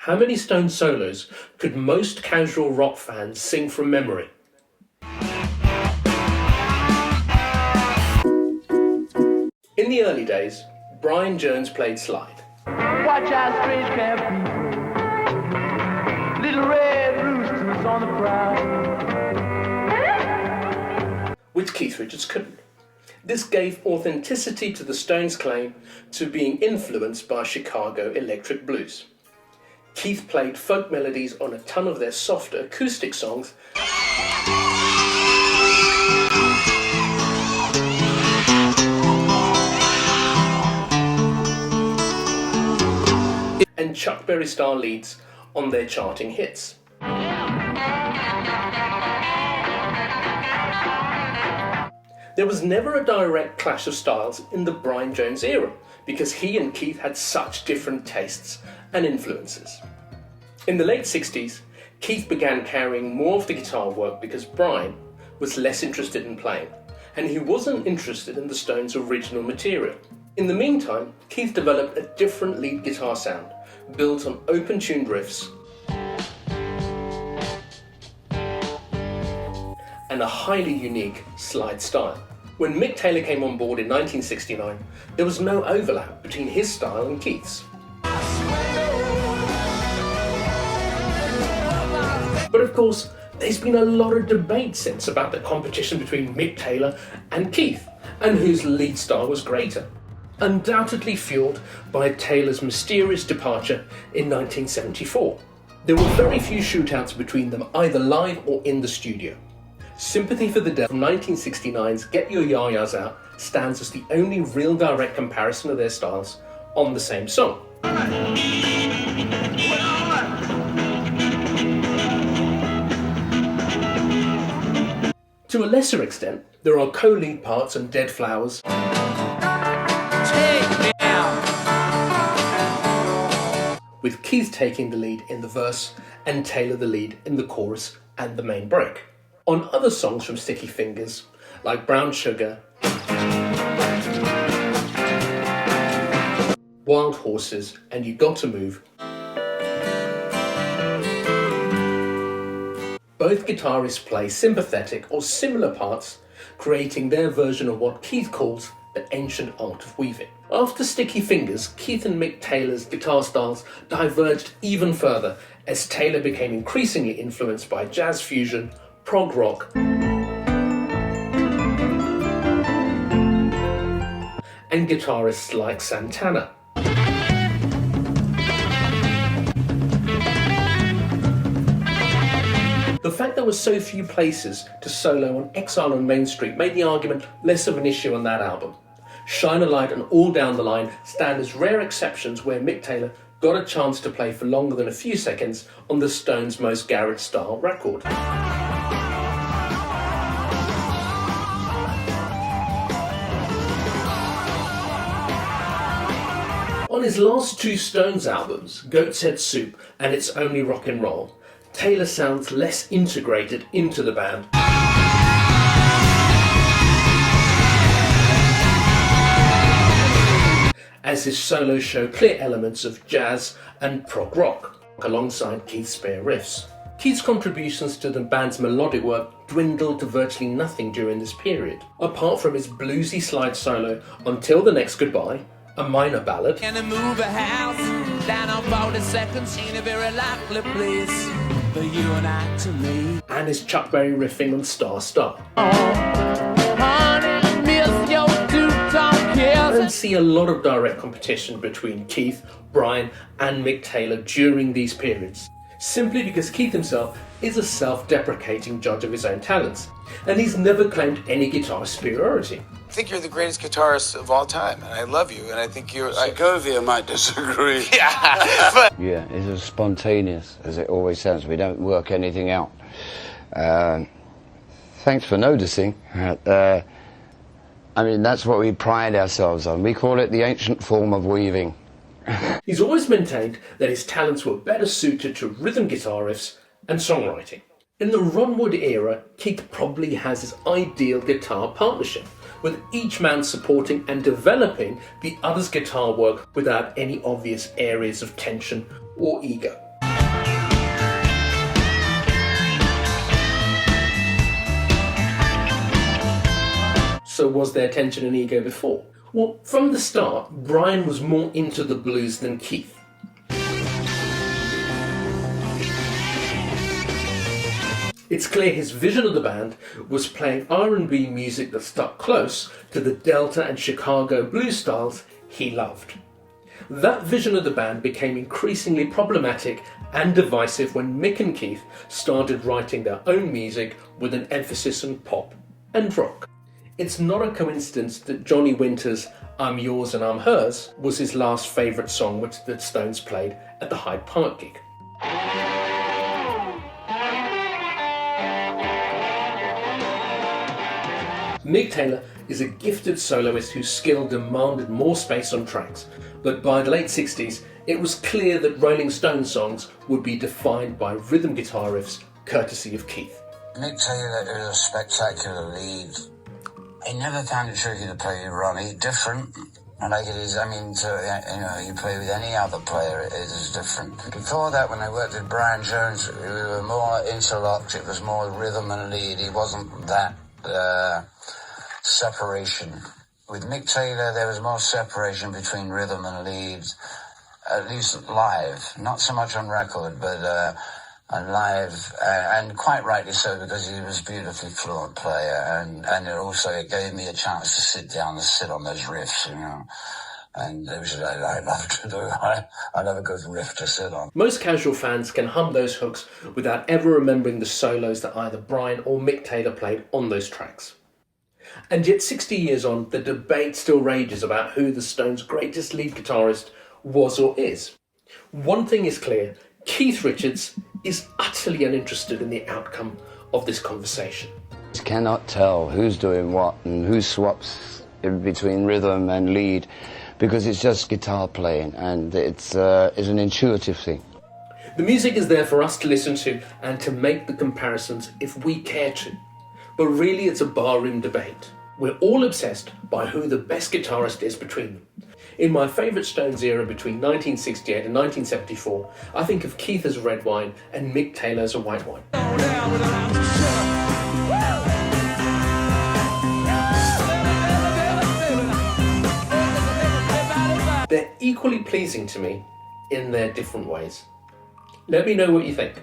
How many Stones solos could most casual rock fans sing from memory? In the early days, Brian Jones played slide. Watch out, strange camp people. Little red roosters on the prowl. Which Keith Richards couldn't. This gave authenticity to the Stones' claim to being influenced by Chicago electric blues. Keith played folk melodies on a ton of their softer acoustic songs, and Chuck Berry-style leads on their charting hits. There was never a direct clash of styles in the Brian Jones era, because he and Keith had such different tastes and influences. In the late 60s, Keith began carrying more of the guitar work because Brian was less interested in playing, and he wasn't interested in the Stones' original material. In the meantime, Keith developed a different lead guitar sound, built on open-tuned riffs and a highly unique slide style. When Mick Taylor came on board in 1969, there was no overlap between his style and Keith's. But of course, there's been a lot of debate since about the competition between Mick Taylor and Keith, and whose lead style was greater, undoubtedly fueled by Taylor's mysterious departure in 1974. There were very few shootouts between them, either live or in the studio. Sympathy for the Devil from 1969's Get Your Ya-Ya's Out stands as the only real direct comparison of their styles on the same song. To a lesser extent, there are co-lead parts on Dead Flowers, with Keith taking the lead in the verse and Taylor the lead in the chorus and the main break. On other songs from Sticky Fingers, like Brown Sugar, Wild Horses and You Got to Move, both guitarists play sympathetic or similar parts, creating their version of what Keith calls the ancient art of weaving. After Sticky Fingers, Keith and Mick Taylor's guitar styles diverged even further as Taylor became increasingly influenced by jazz fusion, prog rock, and guitarists like Santana. The fact there were so few places to solo on Exile on Main Street made the argument less of an issue on that album. Shine a Light and All Down the Line stand as rare exceptions where Mick Taylor got a chance to play for longer than a few seconds on the Stones' most garage-style record. On his last two Stones albums, Goat's Head Soup and It's Only Rock and Roll, Taylor sounds less integrated into the band, as his solos show clear elements of jazz and prog rock, alongside Keith's spare riffs. Keith's contributions to the band's melodic work dwindled to virtually nothing during this period, apart from his bluesy slide solo on Till the Next Goodbye, a minor ballad, Can I move a house down on 42nd, ain't a very likely place for you and I to meet. and his Chuck Berry riffing on Star Star. Honey, miss your two-tone kiss. I don't see a lot of direct competition between Keith, Brian and Mick Taylor during these periods, simply because Keith himself is a self-deprecating judge of his own talents, and he's never claimed any guitar superiority. I think you're the greatest guitarist of all time, and I love you, and I think you're... Segovia might disagree. Yeah, but... Yeah, it's as spontaneous as it always sounds. We don't work anything out. Thanks for noticing. I mean, that's what we pride ourselves on. We call it the ancient form of weaving. He's always maintained that his talents were better suited to rhythm guitar riffs and songwriting. In the Ron Wood era, Keith probably has his ideal guitar partnership, with each man supporting and developing the other's guitar work without any obvious areas of tension or ego. So was there tension and ego before? Well, from the start, Brian was more into the blues than Keith. It's clear his vision of the band was playing R&B music that stuck close to the Delta and Chicago blues styles he loved. That vision of the band became increasingly problematic and divisive when Mick and Keith started writing their own music with an emphasis on pop and rock. It's not a coincidence that Johnny Winter's I'm Yours and I'm Hers was his last favourite song which the Stones played at the Hyde Park gig. Mick Taylor is a gifted soloist whose skill demanded more space on tracks, but by the late 60s it was clear that Rolling Stone songs would be defined by rhythm guitar riffs courtesy of Keith. Mick Taylor is a spectacular lead. He never found it tricky to play with Ronnie. Different. And like it is, I mean, you play with any other player, it is different. Before that, when I worked with Brian Jones, we were more interlocked. It was more rhythm and lead. He wasn't that separation. With Mick Taylor, there was more separation between rhythm and lead, at least live. Not so much on record, but on live, and quite rightly so, because he was a beautifully fluent player, and it gave me a chance to sit down and sit on those riffs, you know. And it was I love to do. I love a good riff to sit on. Most casual fans can hum those hooks without ever remembering the solos that either Brian or Mick Taylor played on those tracks. And yet 60 years on, the debate still rages about who the Stones' greatest lead guitarist was or is. One thing is clear, Keith Richards is utterly uninterested in the outcome of this conversation. You cannot tell who's doing what and who swaps in between rhythm and lead, because it's just guitar playing, and it's an intuitive thing. The music is there for us to listen to and to make the comparisons if we care to. But really it's a barroom debate. We're all obsessed by who the best guitarist is between them. In my favourite Stones era between 1968 and 1974, I think of Keith as red wine and Mick Taylor as a white wine. They're equally pleasing to me in their different ways. Let me know what you think.